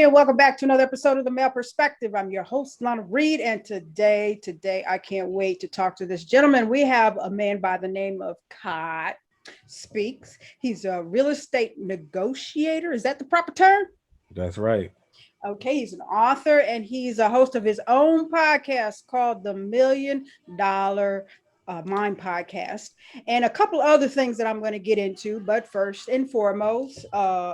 and welcome back to another episode of The Male Perspective. I'm your host, Lana Reid, and today, I can't wait to talk to this gentleman. We have a man by the name of Quiy Speaks. He's a real estate negotiator. Is that the proper term? That's right. Okay, he's an author and he's a host of his own podcast called the $1 Million Mind Podcast, and a couple other things that I'm going to get into. But first and foremost,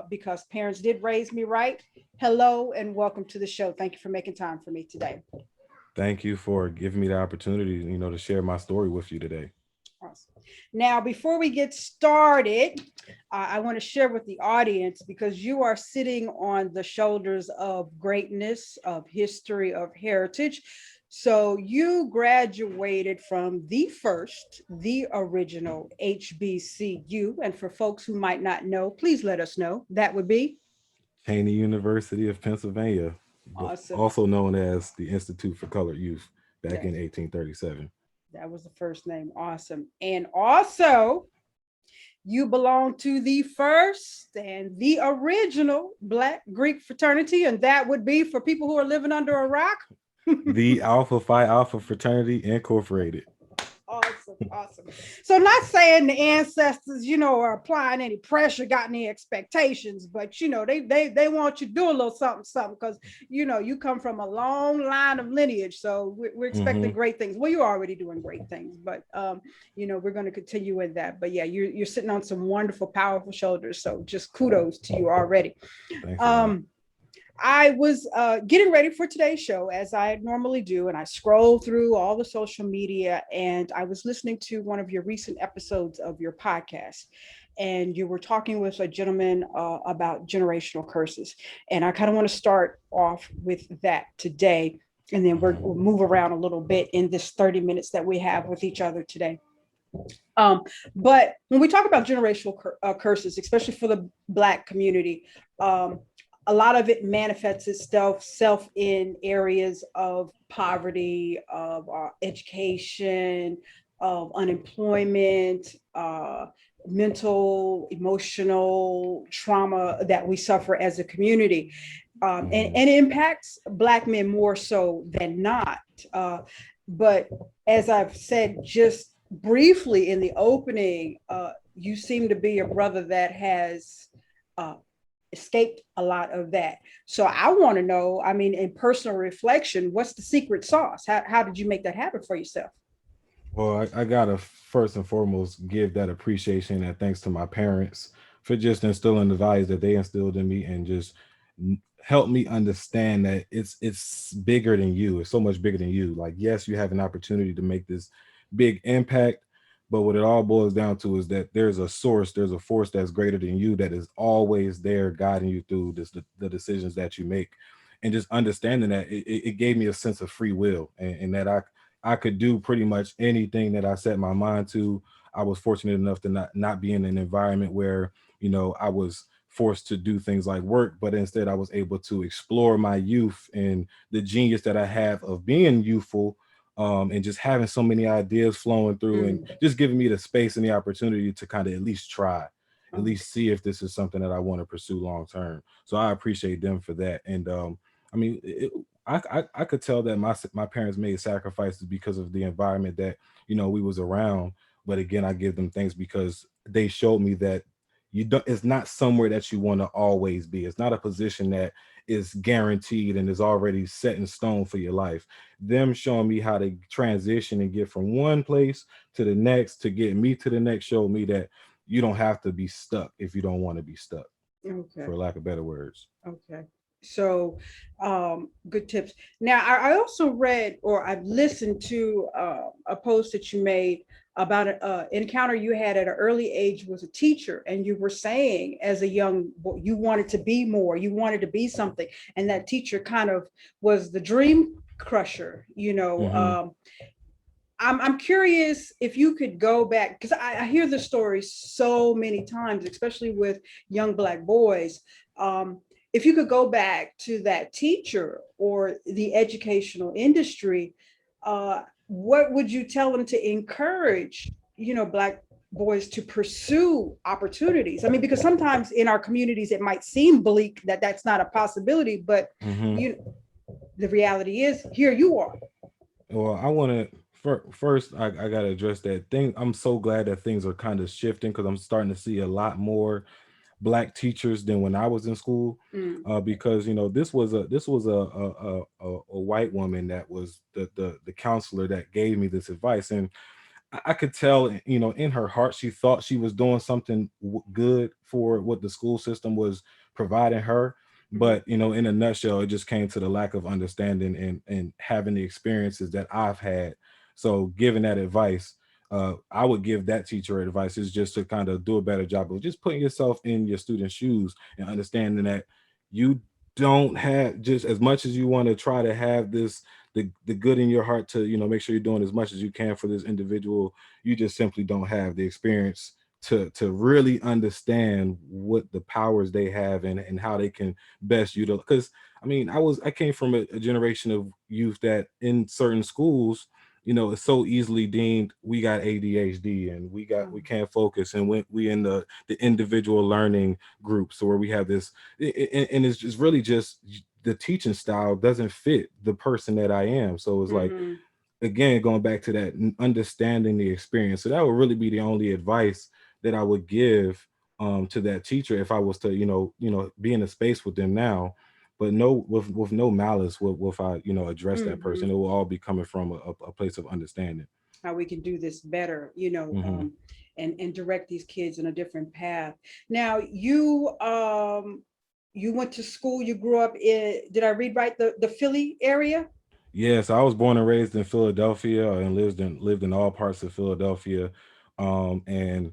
because parents did raise me right, hello and welcome to the show. Thank you for making time for me today. Thank you for giving me the opportunity, to share my story with you today. Awesome. Now, before we get started, I want to share with the audience, because you are sitting on the shoulders of greatness, of history, of heritage. So you graduated from the original HBCU. And for folks who might not know, please let us know. That would be Cheney University of Pennsylvania, awesome. also known as the Institute for Colored Youth back in Yes, 1837. that was the first name. Awesome. And also, you belong to the first and the original Black Greek fraternity, and that would be, for people who are living under a rock, The Alpha Phi Alpha Fraternity Incorporated. awesome. So, not saying the ancestors, are applying any pressure, got any expectations, but they want you to do a little something, because you come from a long line of lineage, so we're expecting great things. Well, you're already doing great things, but we're going to continue with that. But yeah, you're sitting on some wonderful, powerful shoulders. So just kudos to you already. Thanks. I was getting ready for today's show, as I normally do, and I scrolled through all the social media, and I was listening to one of your recent episodes of your podcast, and you were talking with a gentleman about generational curses. And I kind of want to start off with that today, and then we'll move around a little bit in this 30 minutes that we have with each other today. But when we talk about generational curses, especially for the Black community, a lot of it manifests itself in areas of poverty, of education, of unemployment, mental, emotional trauma that we suffer as a community. And it impacts Black men more so than not. But as I've said just briefly in the opening, you seem to be a brother that has escaped a lot of that. So I want to know, in personal reflection, what's the secret sauce? How did you make that happen for yourself? Well, I gotta first and foremost give that appreciation and thanks to my parents for just instilling the values that they instilled in me, and just help me understand that it's bigger than you. It's so much bigger than you. Like, yes, you have an opportunity to make this big impact, but what it all boils down to is that there's a source, there's a force that's greater than you, that is always there guiding you through the decisions that you make. And just understanding that, it gave me a sense of free will, and that I could do pretty much anything that I set my mind to. I was fortunate enough to not be in an environment where, I was forced to do things like work, but instead I was able to explore my youth and the genius that I have of being youthful, and just having so many ideas flowing through, and just giving me the space and the opportunity to kind of at least try, at least see if this is something that I want to pursue long term. So I appreciate them for that. And I could tell that my parents made sacrifices because of the environment that we was around. But again, I give them thanks because they showed me that it's not somewhere that you want to always be. It's not a position that is guaranteed and is already set in stone for your life. Them showing me how to transition and get from one place to the next, to get me to the next, showed me that you don't have to be stuck if you don't want to be stuck, Okay. for lack of better words. Okay. So, good tips. Now, I also read, or I've listened to a post that you made about an encounter you had at an early age with a teacher, and you were saying, as a young boy, you wanted to be more, you wanted to be something, and that teacher kind of was the dream crusher. I'm curious if you could go back, because I hear the story so many times, especially with young Black boys. If you could go back to that teacher or the educational industry, what would you tell them to encourage, Black boys to pursue opportunities. I mean, because sometimes in our communities it might seem bleak that that's not a possibility, but Hmm. you, the reality is here you are. Well, I want to first. I got to address that thing. I'm so glad that things are kind of shifting because I'm starting to see a lot more black teachers than when I was in school. Mm, Because this was a white woman that was the counselor that gave me this advice, and I could tell, in her heart, she thought she was doing something good for what the school system was providing her. mm, But, in a nutshell, it just came to the lack of understanding and having the experiences that I've had. So, giving that advice, I would give that teacher advice is just to kind of do a better job of just putting yourself in your student's shoes and understanding that you don't have just as much as you want to try to have this the good in your heart to make sure you're doing as much as you can for this individual. You just simply don't have the experience to really understand what the powers they have and how they can best utilize. Because I came from a generation of youth that in certain schools, it's so easily deemed we got ADHD and we mm, can't focus, and we in the individual learning groups, where we have this, and it's just really just the teaching style doesn't fit the person that I am. So it's like, mhm. again, going back to that, understanding the experience. So that would really be the only advice that I would give to that teacher if I was to, be in a space with them now. But no, with no malice, with I, address that person. Mhm. It will all be coming from a place of understanding. How we can do this better, Hmm. and direct these kids in a different path. Now, you went to school. You grew up in. Did I read right? The Philly area. Yes, I was born and raised in Philadelphia and lived in all parts of Philadelphia. And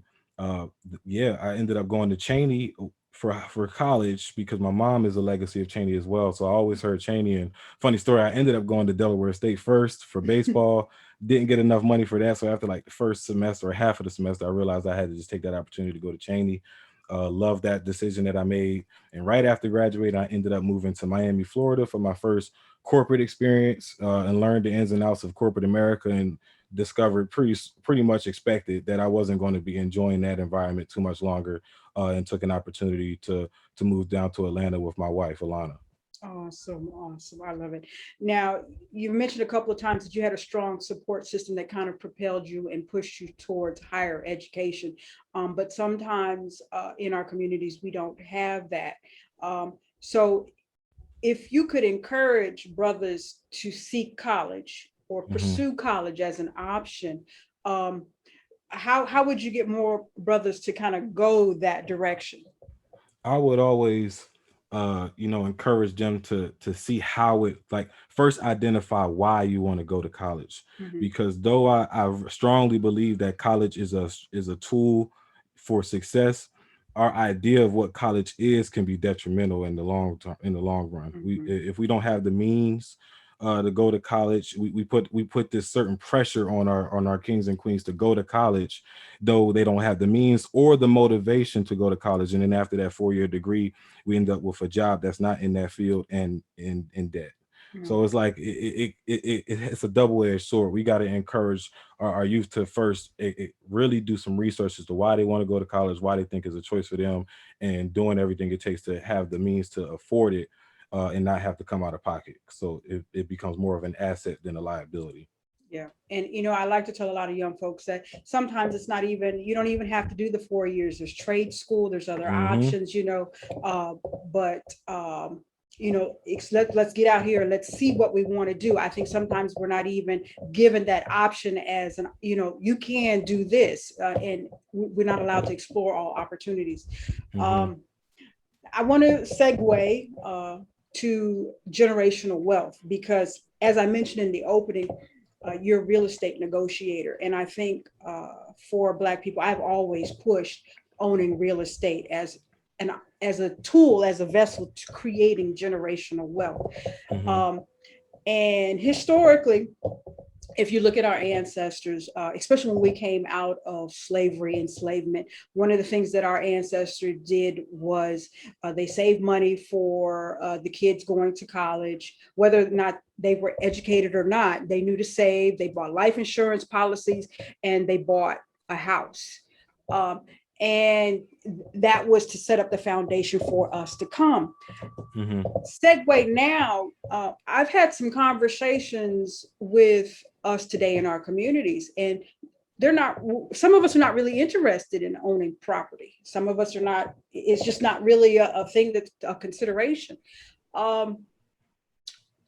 yeah, I ended up going to Cheney for college because my mom is a legacy of Cheney as well. So I always heard Cheney. And funny story, I ended up going to Delaware State first for baseball. Didn't get enough money for that, so after like the first semester or half of the semester, I realized I had to just take that opportunity to go to Cheney. Love that decision that I made. And right after graduating, I ended up moving to Miami, Florida for my first corporate experience, and learned the ins and outs of corporate America, and discovered pretty much expected that I wasn't going to be enjoying that environment too much longer, and took an opportunity to move down to Atlanta with my wife, Alana. Awesome, awesome. I love it. Now, you mentioned a couple of times that you had a strong support system that kind of propelled you and pushed you towards higher education. But sometimes in our communities, we don't have that. So, if you could encourage brothers to seek college or Mhm. pursue college as an option, um, how would you get more brothers to kind of go that direction? I would always, encourage them to see how it, like, first identify why you want to go to college, Mhm, because though I strongly believe that college is a tool for success, our idea of what college is can be detrimental in the long term, in the long run. mhm, If we don't have the means to go to college, we put this certain pressure on our kings and queens to go to college, though they don't have the means or the motivation to go to college. And then after that 4-year degree, we end up with a job that's not in that field and in debt. mhm. So it's like it's a double-edged sword. We got to encourage our youth to first really do some research as to why they want to go to college, why they think is a choice for them, and doing everything it takes to have the means to afford it, and not have to come out of pocket. So it becomes more of an asset than a liability. Yeah. And, I like to tell a lot of young folks that sometimes it's not even, you don't even have to do the 4 years. There's trade school, there's other Hmm. options, uh, but, let's get out here. Let's see what we want to do. I think sometimes we're not even given that option as you can do this, and we're not allowed to explore all opportunities. Hmm. Um, I want to segue to generational wealth because, as I mentioned in the opening, you're a real estate negotiator. And I think for Black people, I've always pushed owning real estate an, as a tool, as a vessel to creating generational wealth. Hmm. Um, and historically, if you look at our ancestors, especially when we came out of slavery, enslavement, one of the things that our ancestors did was they saved money for the kids going to college, whether or not they were educated or not. They knew to save. They bought life insurance policies and they bought a house. Um, and that was to set up the foundation for us to come. Mm-hmm. Segue now, I've had some conversations with us today in our communities, and they're not, some of us are not really interested in owning property. Some of us are not, it's just not really a thing that's a consideration. Um,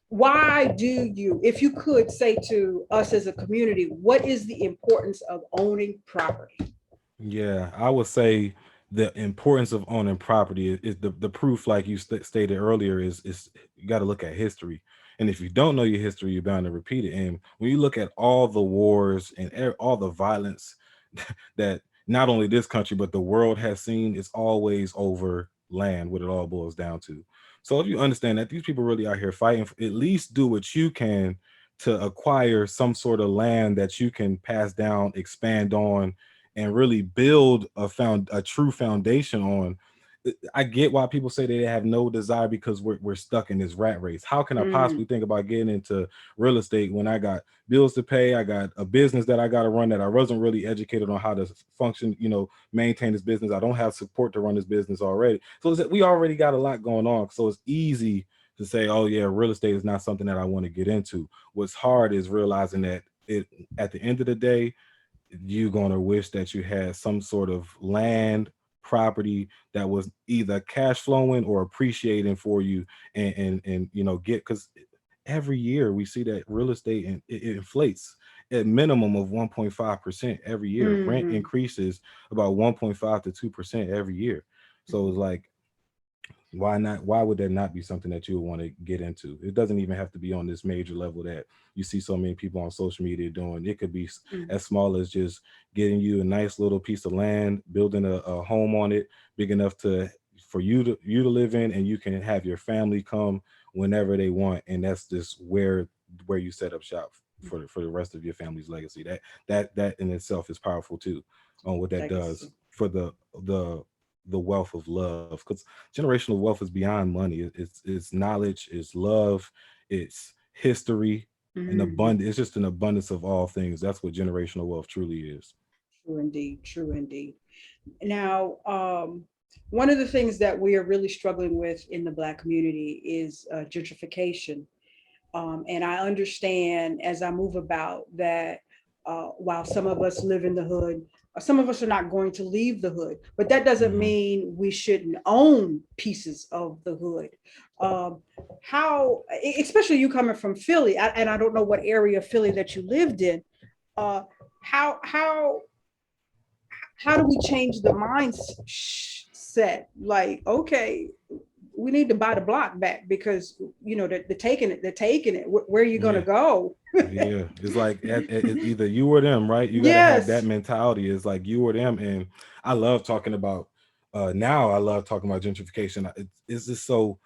why do you, if you could say to us as a community, what is the importance of owning property? Yeah, I would say the importance of owning property is the proof, like you stated earlier, is you got to look at history. And if you don't know your history, you're bound to repeat it. And when you look at all the wars and all the violence that not only this country but the world has seen, it's always over land, what it all boils down to. So if you understand that these people really out here fighting, at least do what you can to acquire some sort of land that you can pass down, expand on, and really build a true foundation on. I get why people say they have no desire because we're stuck in this rat race. How can I Mm, possibly think about getting into real estate when I got bills to pay? I got a business that I got to run that I wasn't really educated on how to function, maintain this business. I don't have support to run this business already. So we already got a lot going on. So it's easy to say, oh yeah, real estate is not something that I want to get into. What's hard is realizing that it at the end of the day, you're going to wish that you had some sort of land property that was either cash flowing or appreciating for you, and get, because every year we see that real estate, and it inflates at minimum of 1.5% every year. Rent mm-hmm, increases about 1.5 to 2% every year. So mm-hmm. it's like, why not? Why would that not be something that you would want to get into? It doesn't even have to be on this major level that you see so many people on social media doing. It could be Mm-hmm. as small as just getting you a nice little piece of land, building a home on it big enough for you to live in, and you can have your family come whenever they want, and that's just where you set up shop for the rest of your family's legacy. That in itself is powerful too, on what that does Legacy. for the the wealth of love, because generational wealth is beyond money. It's knowledge, it's love, it's history, an Mm-hmm. abundance. It's just an abundance of all things. That's what generational wealth truly is. True indeed. True indeed. Now, one of the things that we are really struggling with in the Black community is gentrification. And I understand as I move about that while some of us live in the hood, some of us are not going to leave the hood, but that doesn't Hmm. mean we shouldn't own pieces of the hood. Um, how, especially you coming from Philly, and I don't know what area of Philly that you lived in. Uh, how how do we change the mindset? Like, okay, we need to buy the block back because they're taking it. They're taking it. Where are you going to Yeah. go? Yeah, it's like it's either you or them, right? You got to have that Yes. mentality. It's like you or them, and I love talking about. Now I love talking about gentrification. It's just so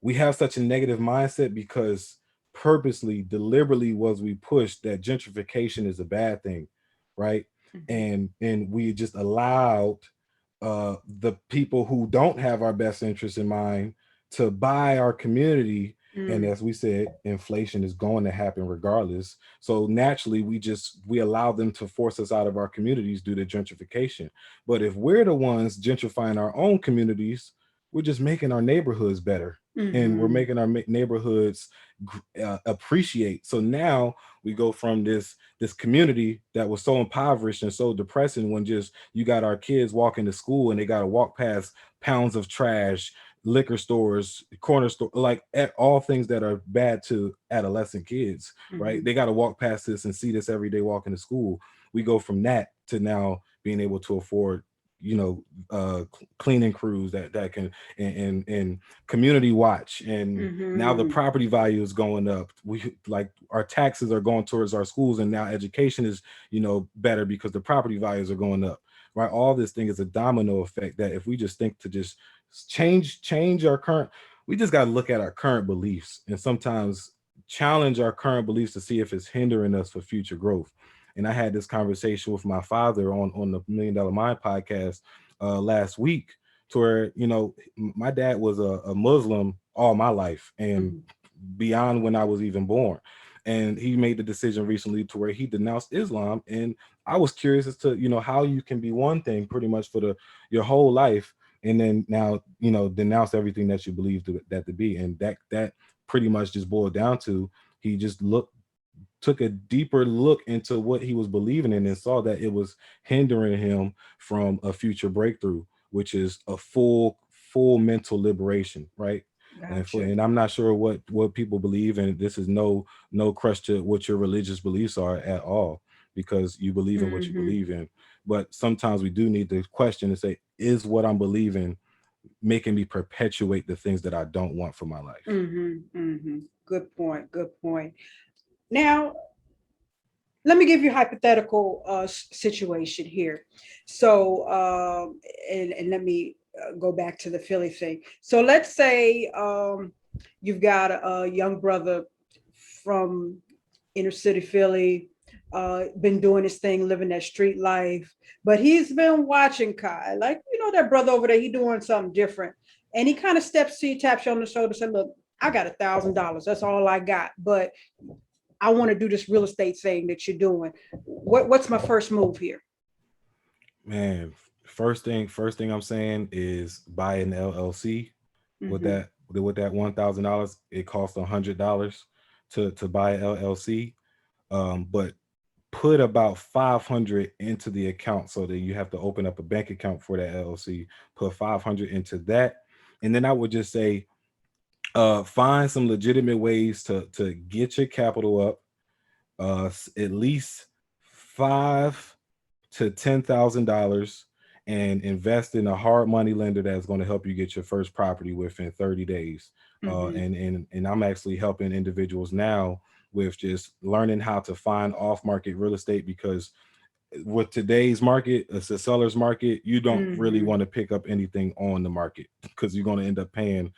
we have such a negative mindset because purposely, deliberately, was we pushed that gentrification is a bad thing, right? Mm-hmm. And we just allowed the people who don't have our best interests in mind to buy our community. And Mm. as we said, inflation is going to happen regardless. So naturally, we allow them to force us out of our communities due to gentrification. But if we're the ones gentrifying our own communities, we're just making our neighborhoods better, and we're Mm-hmm. making our neighborhoods appreciate. So now we go from this community that was so impoverished and so depressing, when just you got our kids walking to school and they got to walk past pounds of trash, liquor stores, corner store, like at all things that are bad to adolescent kids, right? Mm-hmm. They got to walk past this and see this every day walking to school. We go from that to now being able to afford, you know, cleaning crews that can, and community watch, and now the Mm-hmm. property value is going up. We like our taxes are going towards our schools, and now education is, better because the property values are going up, right? All this thing is a domino effect that if we just think to just change our current, we just got to look at our current beliefs and sometimes challenge our current beliefs to see if it's hindering us for future growth. And I had this conversation with my father on the $1 Million Mind podcast last week, to where, my dad was a Muslim all my life and Mm-hmm. beyond when I was even born. and he made the decision recently to where he denounced Islam. And I was curious as to, how you can be one thing pretty much for your whole life, and then now, denounce everything that you believe that to be. And that pretty much just boiled down to, he just took a deeper look into what he was believing in and saw that it was hindering him from a future breakthrough, which is a full mental liberation, right? Gotcha. And I'm not sure what people believe, and this is no crush to what your religious beliefs are at all, because you believe in what you Mm-hmm. believe in. But sometimes we do need to question and say, is what I'm believing making me perpetuate the things that I don't want for my life? Mm-hmm. Mm-hmm. Good point. Good point. Now, let me give you a hypothetical situation here. So, and let me go back to the Philly thing. So, let's say you've got a young brother from inner city Philly, been doing his thing, living that street life, but he's been watching Quiy, like, that brother over there, he doing something different. And he kind of steps to you, taps you on the shoulder, said, look, I got $1,000. That's all I got. But I want to do this real estate thing that you're doing. What's my first move here? Man, first thing I'm saying is buy an LLC. With Mm-hmm. that $1,000, it costs $100 to buy an LLC. But put about 500 into the account, so that you have to open up a bank account for that LLC. Put 500 into that, and then I would just say, find some legitimate ways to get your capital up, at least $5,000 to $10,000, and invest in a hard money lender that's going to help you get your first property within 30 days. Mm-hmm. And I'm actually helping individuals now with just learning how to find off market real estate, because with today's market, it's a seller's market. You don't really Mm-hmm. want to pick up anything on the market, because you're going to end up paying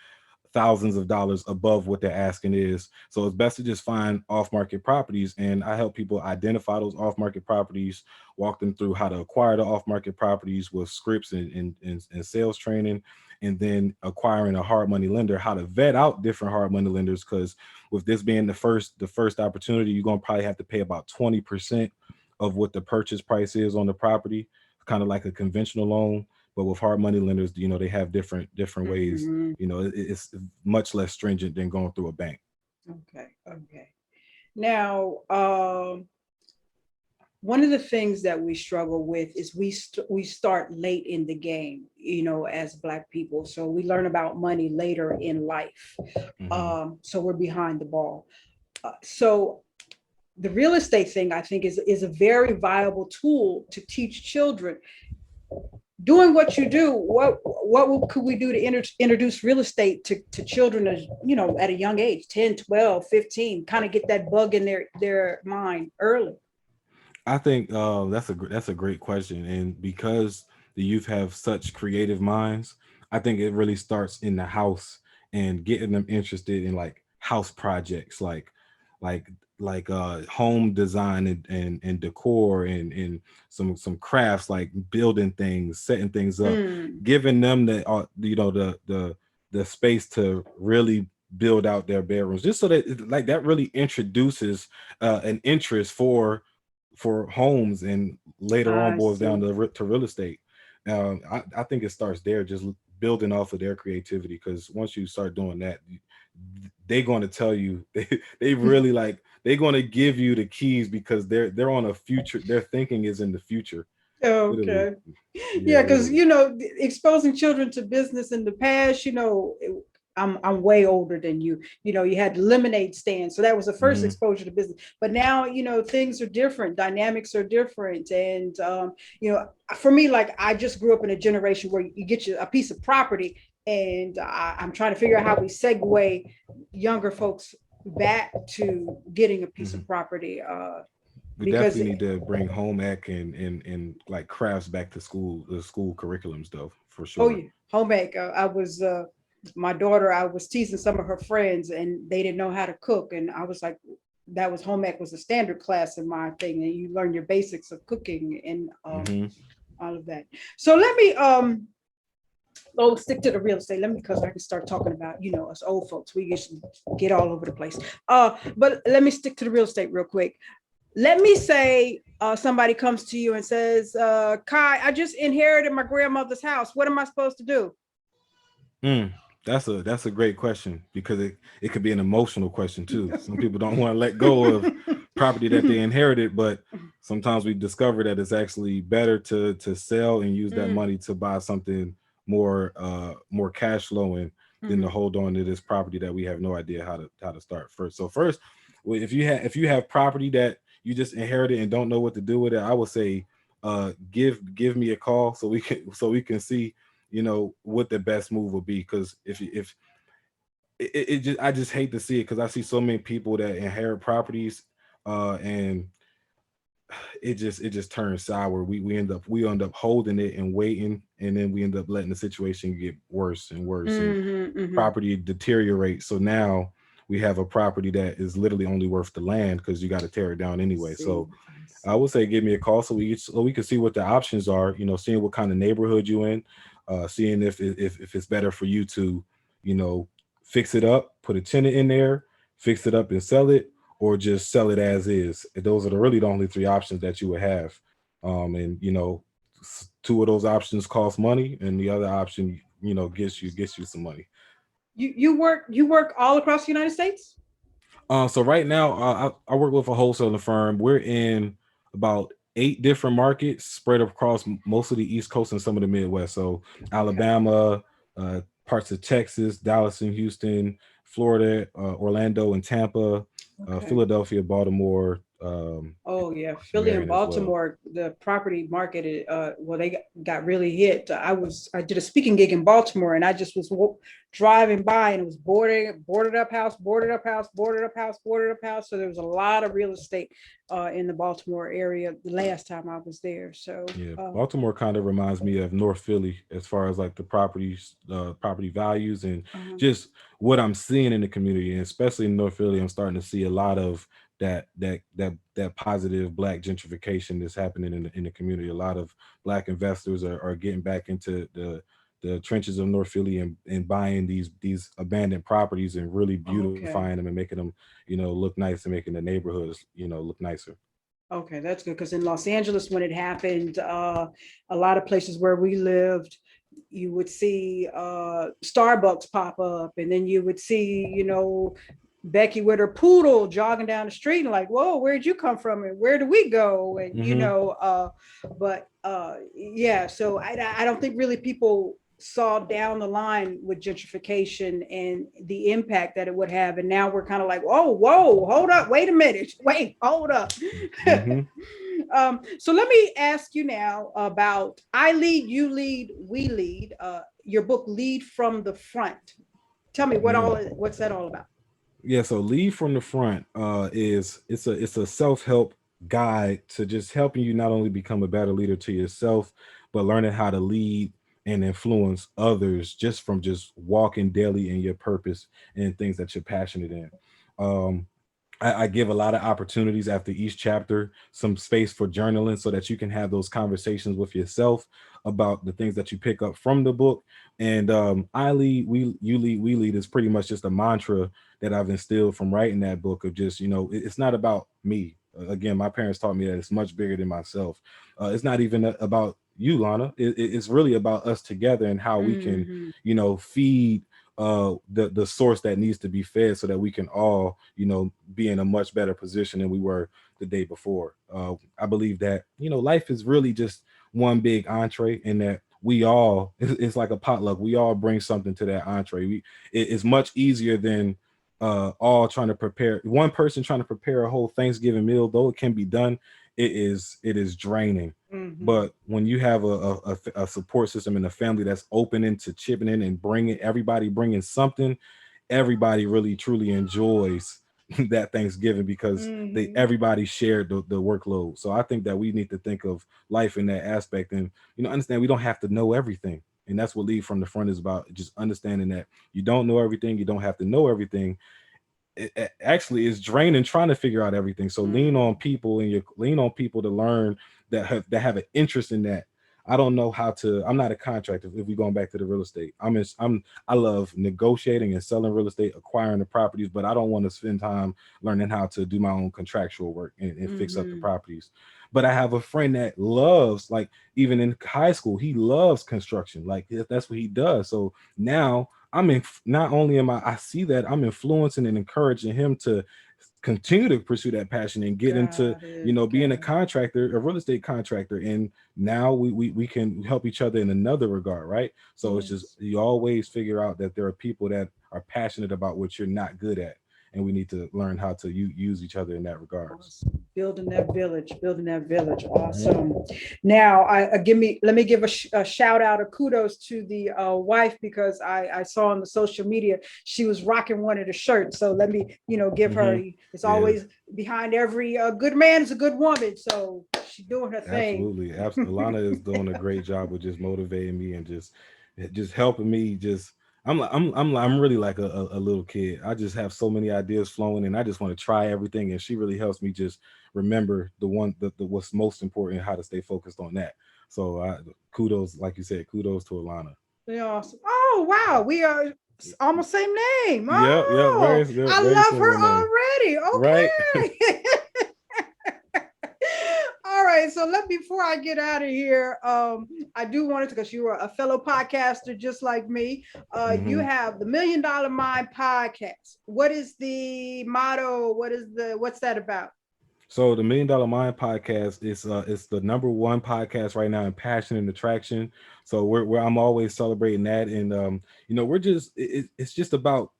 thousands of dollars above what they're asking is. So it's best to just find off-market properties, and I help people identify those off-market properties, walk them through how to acquire the off-market properties with scripts and sales training, and then acquiring a hard money lender, how to vet out different hard money lenders, because with this being the first opportunity, you're going to probably have to pay about 20% of what the purchase price is on the property, kind of like a conventional loan. But with hard money lenders, they have different ways. Mm-hmm. It's much less stringent than going through a bank. Okay. Okay. Now, one of the things that we struggle with is we start late in the game, as Black people. So we learn about money later in life. Hmm. So we're behind the ball. So the real estate thing, I think, is a very viable tool to teach children. Doing what you do, could we do to introduce real estate to children, as at a young age, 10, 12, 15, kind of get that bug in their mind early? I think that's a great question, and because the youth have such creative minds, I think it really starts in the house, and getting them interested in like house projects, like home design, and decor, and some crafts, like building things, setting things up, Mm, giving them the space to really build out their bedrooms, just so that like that really introduces an interest for homes, and later on I boils down see. to real estate. I think it starts there, just building off of their creativity, because once you start doing that, they're going to tell you they really like they're going to give you the keys, because they're on a future. Their thinking is in the future, literally. Okay. Yeah, Yeah, because literally. exposing children to business in the past, I'm way older than you. You had lemonade stands, so that was the first Hmm. exposure to business. But now, things are different, dynamics are different, and for me, like, I just grew up in a generation where you get you a piece of property, and I'm trying to figure out how we segue younger folks back to getting a piece Hmm. of property, We because definitely need to bring home ec and like crafts back to school, the school curriculums, though, for oh sure. yeah, home ec. I was my daughter. I was teasing some of her friends, and they didn't know how to cook, and I was like, that was home ec was a standard class in my thing, and you learn your basics of cooking and Hmm. all of that. So let me Oh, stick to the real estate. Let me, because I can start talking about, us old folks. We just get all over the place. But let me stick to the real estate real quick. Let me say somebody comes to you and says, Kai, I just inherited my grandmother's house. What am I supposed to do? Mm, that's a great question because it could be an emotional question too. Some people don't want to let go of property that they inherited, but sometimes we discover that it's actually better to sell and use that Mm, money to buy something more cash flowing than to mhm. hold on to this property that we have no idea how to start first. So first, if you have property that you just inherited and don't know what to do with it, I would say give me a call so we can see what the best move would be. Because if it just I just hate to see it because I see so many people that inherit properties and it just turns sour. We end up holding it and waiting, and then we end up letting the situation get worse and worse, and Mhm, mhm. property deteriorates. So now we have a property that is literally only worth the land because you got to tear it down anyway. See, So I I see. would say give me a call so we can see what the options are. Seeing what kind of neighborhood you in, seeing if it's better for you to, you know, fix it up, put a tenant in there, fix it up and sell it, or just sell it as is. Those are really the only three options that you would have. And two of those options cost money, and the other option, gets you some money. You work all across the United States? So right now, I work with a wholesaling firm. We're in about 8 different markets spread across most of the East Coast and some of the Midwest. So Okay. Alabama, parts of Texas, Dallas and Houston, Florida, Orlando and Tampa, Okay. Philadelphia, Baltimore, and Oh yeah, of course Philly and Marion as well. Baltimore, the property market, well, they got really hit. I did a speaking gig in Baltimore, and I just was driving by, and it was boarded up house, boarded up house, boarded up house, boarded up house. So there was a lot of real estate in the Baltimore area the last time I was there. So Yeah, Baltimore kind of reminds me of North Philly as far as like the property values and um, just what I'm seeing in the community, and especially in North Philly, I'm starting to see a lot of that positive black gentrification that's happening in the community. A lot of black investors are getting back into the trenches of North Philly and buying these abandoned properties and really okay. beautifying them and making them look nice and making the neighborhoods look nicer. Okay, that's good because in Los Angeles, when it happened, a lot of places where we lived, you would see Starbucks pop up, and then you would see, Becky with her poodle jogging down the street, and like, whoa, where'd you come from, and where do we go, and Hmm. but yeah, so I don't think really people saw down the line with gentrification and the impact that it would have, and now we're kind of like, whoa, hold up, wait a minute, wait, hold up. Hmm. So let me ask you now about I lead, you lead, we lead. Your book, Lead from the Front. Tell me Yeah. what's that all about? Yeah, so lead from the front is it's a self-help guide to just helping you not only become a better leader to yourself, but learning how to lead and influence others just from just walking daily in your purpose and things that you're passionate in. Um, I give a lot of opportunities after each chapter, some space for journaling so that you can have those conversations with yourself about the things that you pick up from the book. And I lead, you lead, we lead is pretty much just a mantra that I've instilled from writing that book of just, it's not about me. Again, my parents taught me that it's much bigger than myself. It's not even about you, Lana. It's really about us together and how we can, Mm-hmm. feed the source that needs to be fed so that we can all be in a much better position than we were the day before. I believe that life is really just one big entree, and that we all it's like a potluck. We all bring something to that entree. It's much easier than all trying to prepare one person trying to prepare a whole Thanksgiving meal. Though it can be done, it is draining. Mm-hmm. But when you have a support system and a family that's open into chipping in and bringing everybody bringing something, everybody really truly enjoys that Thanksgiving because they Mm-hmm. everybody shared the workload. So I think that we need to think of life in that aspect and understand we don't have to know everything. And that's what Lead from the Front is about. Just understanding that you don't know everything, you don't have to know everything. It actually is draining trying to figure out everything. So lean Mm-hmm. on people and you lean on people to learn that have an interest in that. I don't know how to. I'm not a contractor. If we going back to the real estate, I love negotiating and selling real estate, acquiring the properties, but I don't want to spend time learning how to do my own contractual work and fix up the Mm-hmm. properties. But I have a friend that loves, like, even in high school, he loves construction. Like, that's what he does. So now I'm in. Not only am I see that, I'm influencing and encouraging him to continue to pursue that passion and get into, Got it. being Got a it. contractor, a real estate contractor. And now we can help each other in another regard, right? So it's just, Yes. you always figure out that there are people that are passionate about what you're not good at, and we need to learn how to use each other in that regards. Awesome. Building that village, building that village. Mhm. Awesome. Now, let me give a shout out, a kudos to the wife, because I saw on the social media she was rocking one of the shirts. So let me, give her. Mhm. It's Yeah, always behind every good man is a good woman. So she's doing her thing. absolutely. Alana is doing a great job with just motivating me and just helping me. Just I'm really like a little kid. I just have so many ideas flowing, and I just want to try everything. And she really helps me just remember the what's most important, and how to stay focused on that. So kudos, like you said, kudos to Alana. Yeah, awesome. Oh wow, we are almost same name. Yep, yep, Oh, I very love similar name, right? her already. Okay. All right, so before I get out of here, I do want to, because you are a fellow podcaster just like me. You Hmm. have the $1 Million Mind podcast. What is the motto? What's that about? So the $1 Million Mind podcast is it's the number one podcast right now in passion and attraction. So I'm always celebrating that, and we're just it's just about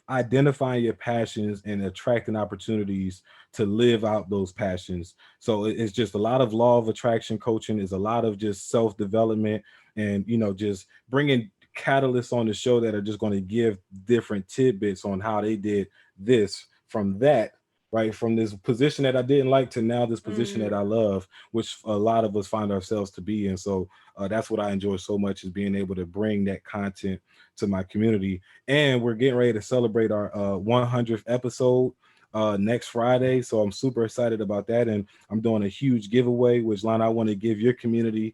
identifying your passions and attracting opportunities to live out those passions. So it's just a lot of law of attraction coaching, is a lot of just self development, and just bringing catalysts on the show that are just going to give different tidbits on how they did this from that, right, from this position that I didn't like to now this position that I Mm. love, which a lot of us find ourselves to be. And so that's what I enjoy so much, is being able to bring that content to my community. And we're getting ready to celebrate our 100th episode next Friday. So I'm super excited about that. And I'm doing a huge giveaway, which, Lana, I want to give your community,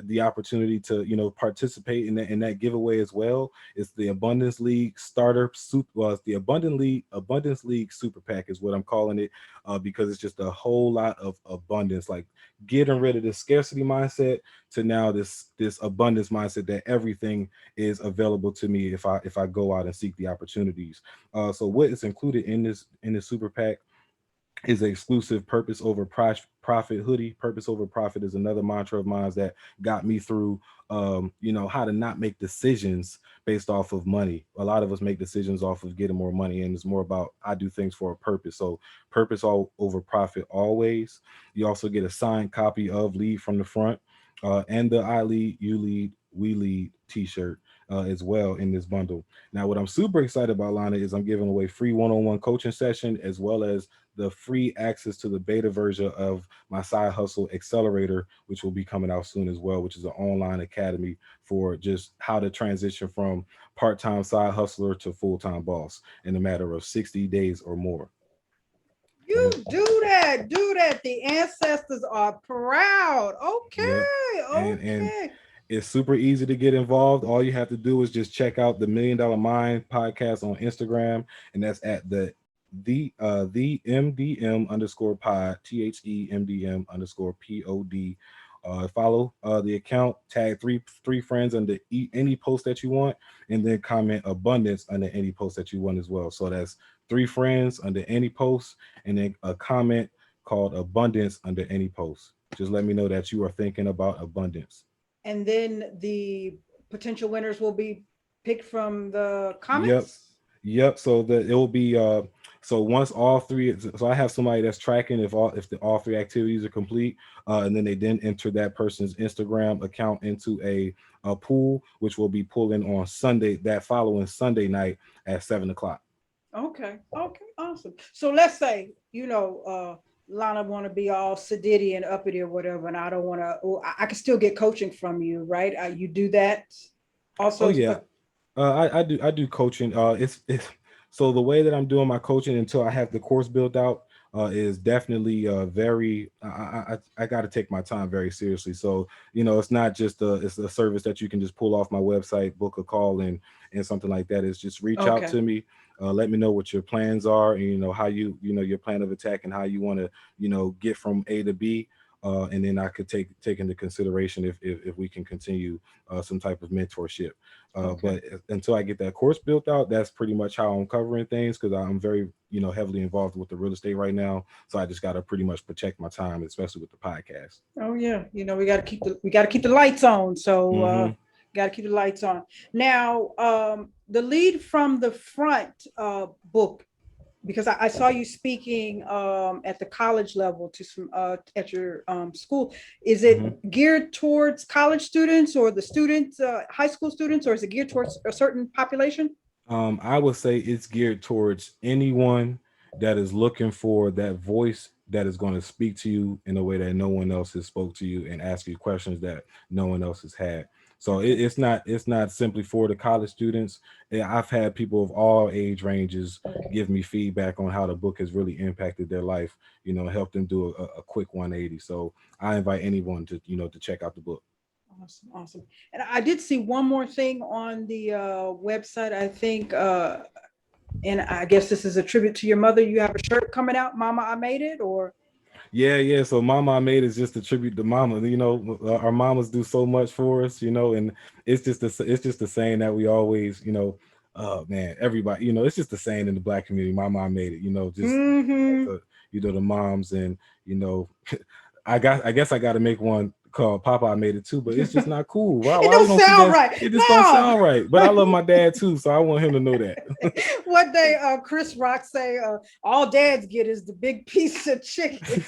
the opportunity to, participate in that giveaway as well. It's the Abundance League Starter Super. Well, it's the Abundance League Super Pack is what I'm calling it, because it's just a whole lot of abundance, like getting rid of the scarcity mindset to now this abundance mindset, that everything is available to me if I go out and seek the opportunities. So what is included in this super pack is an exclusive purpose over profit hoodie. Purpose over profit is another mantra of mine that got me through, how to not make decisions based off of money. A lot of us make decisions off of getting more money, and it's more about, I do things for a purpose. So purpose all over profit always. You also get a signed copy of Lead from the Front, and the I Lead, You Lead, We Lead t-shirt as well in this bundle. Now, what I'm super excited about, Lana, is I'm giving away free one-on-one coaching session, as well as the free access to the beta version of my side hustle accelerator, which will be coming out soon as well, which is an online academy for just how to transition from part-time side hustler to full-time boss in a matter of 60 days or more. You And do that. The ancestors are proud. yep. Okay, And okay. it's super easy to get involved. All you have to do is just check out the $1 Million Mind podcast on Instagram, and that's at the MDM underscore pod, THEMDM underscore POD. Follow the account, tag three friends under any post that you want, and then comment abundance under any post that you want as well. So that's three friends under any post, and then a comment called abundance under any post. Just let me know that you are thinking about abundance. And then the potential winners will be picked from the Yep. comments. Yep. So that it will be so once all three, so I have somebody that's tracking if all three activities are complete, and then they then enter that person's Instagram account into a pool, which will be pulling on Sunday, that following Sunday night at 7 o'clock. Okay, okay, awesome. So let's say, Lana want to be all sedity and uppity or whatever, and I don't want to. I can still get coaching from you, right? You do that Oh also. yeah. I do coaching. It's so the way that I'm doing my coaching until I have the course built out. is definitely very. I got to take my time very seriously. So it's not just it's a service that you can just pull off my website, book a call, and something like that. It's just reach out Okay. to me, let me know what your plans are, and how your plan of attack and how you want to get from A to B. And then I could take into consideration if we can continue some type of mentorship. Okay. But until I get that course built out, that's pretty much how I'm covering things because I'm very heavily involved with the real estate right now. So I just got to pretty much protect my time, especially with the podcast. Oh yeah, we got to keep the lights on. So Hmm. got to keep the lights on. Now, the lead from the front book, because I saw you speaking at the college level to some at your school. Is it Hmm. geared towards college students or the students, high school students, or is it geared towards a certain population? I would say it's geared towards anyone that is looking for that voice that is going to speak to you in a way that no one else has spoke to you and ask you questions that no one else has had. So Okay. it's not simply for the college students. I've had people of all age ranges Okay. give me feedback on how the book has really impacted their life. Help them do a quick 180. So I invite anyone to check out the book. Awesome, awesome. And I did see one more thing on the website. I think, and I guess this is a tribute to your mother. You have a shirt coming out, "Mama, I made it," or Yeah, yeah. So Mama I Made is just a tribute to Mama. Our mamas do so much for us. And it's just the saying that we always, man, everybody, it's just the saying in the Black community. Mama I Made it. Just mm-hmm. the moms and you know, I guess I got to make one called Papa I Made It Too, but it's just not cool. Why? It Why we don't don't see sound that? right. It just don't No. sound right. But I love my dad too, so I want him to know that. One day, Chris Rock say, "All dads get is the big piece of chicken."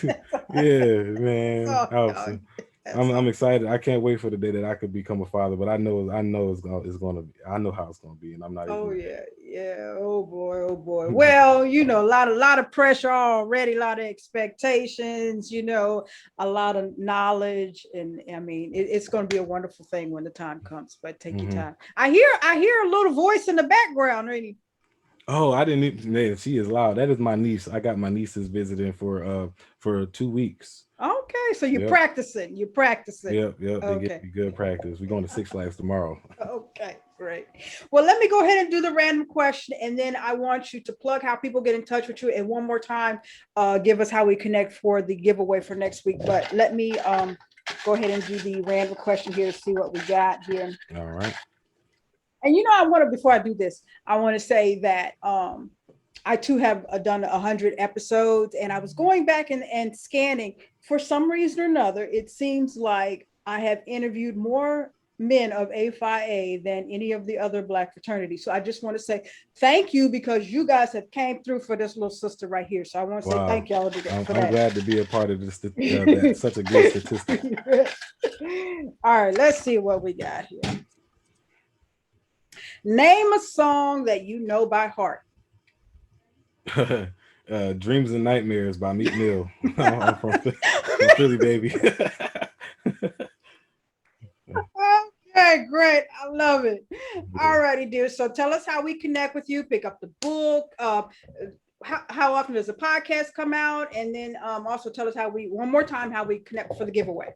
Yeah, man. So, Awesome. that's I'm all. excited. I can't wait for the day that I could become a father. But I know it's gonna be. I know how it's gonna be, and I'm not Oh even. yeah, yeah. Oh boy, oh boy. Well, a lot of pressure already, a lot of expectations. A lot of knowledge, and I mean, it's going to be a wonderful thing when the time comes. But take your Hmm. time. I hear a little voice in the background, really. Oh, I didn't even. Man, she is loud. That is my niece. I got my nieces visiting for 2 weeks. Okay, so you're Yep, practicing. You're practicing. yep. They give Okay. me good practice. We're going to Six Flags tomorrow. Okay, great. Well, let me go ahead and do the random question, and then I want you to plug how people get in touch with you. And one more time, give us how we connect for the giveaway for next week. But let me go ahead and do the random question here to see what we got here. All right. And before I do this, I want to say that I too have done 100 episodes, and I was going back and scanning. For some reason or another, it seems like I have interviewed more men of A Phi A than any of the other Black fraternities. So I just want to say thank you, because you guys have came through for this little sister right here. So I want to say Wow. thank y'all I'm, for I'm that. glad to be a part of this. That such a good statistic. All right, let's see what we got here. Name a song that you know by heart. Dreams and Nightmares by Meek Mill. I'm from Philly, baby. Okay, great. I love it. All righty, dear. So tell us how we connect with you, pick up the book. How often does the podcast come out? And then also tell us one more time, how we connect for the giveaway.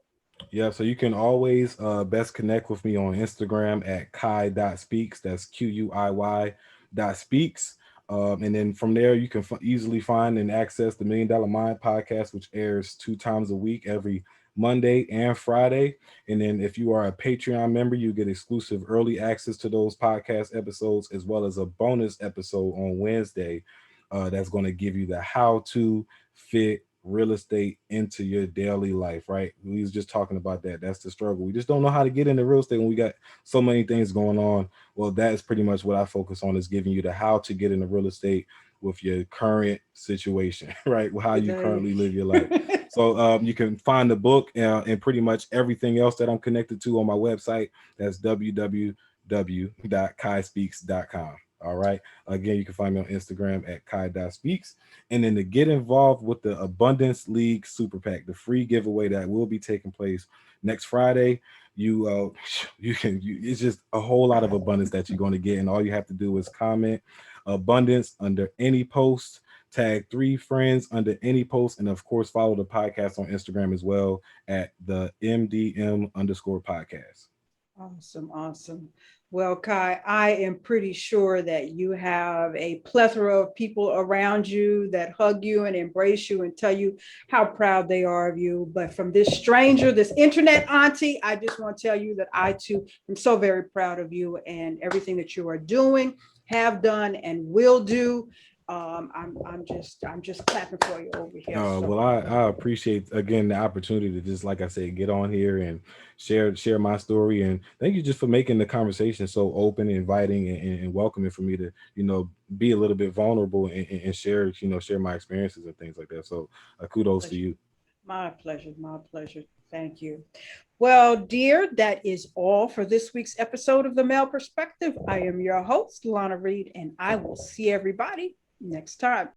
Yeah, so you can always best connect with me on Instagram at Quiy.speaks. That's QUIY.speaks. And then from there, you can easily find and access the $1 Million Mind podcast, which airs 2 times a week, every Monday and Friday. And then if you are a Patreon member, you get exclusive early access to those podcast episodes, as well as a bonus episode on Wednesday that's going to give you the how to fit real estate into your daily life, right? We was just talking about that. That's the struggle. We just don't know how to get into real estate when we got so many things going on. Well, that is pretty much what I focus on, is giving you the how to get into real estate with your current situation, right? How you currently live your life. So you can find the book and pretty much everything else that I'm connected to on my website. That's www.quiyspeaks.com. All right. Again, you can find me on Instagram at Quiy.speaks. And then to get involved with the Abundance League Super PAC, the free giveaway that will be taking place next Friday, it's just a whole lot of abundance that you're going to get. And all you have to do is comment abundance under any post tag 3 friends under any post, and of course follow the podcast on Instagram as well at the MDM_podcast. Awesome, awesome. Well, Kai, I am pretty sure that you have a plethora of people around you that hug you and embrace you and tell you how proud they are of you. But from this stranger, this internet auntie, I just want to tell you that I too am so very proud of you and everything that you are doing, have done, and will do. I'm just clapping for you over here. Well, So I appreciate again the opportunity to just, like I said, get on here and share my story. And thank you just for making the conversation so open, inviting, and welcoming for me to be a little bit vulnerable and share share my experiences and things like that. So kudos to pleasure. you. My pleasure. My pleasure. Thank you. Well, dear, that is all for this week's episode of The Male Perspective. I am your host, Lana Reid, and I will see everybody next time.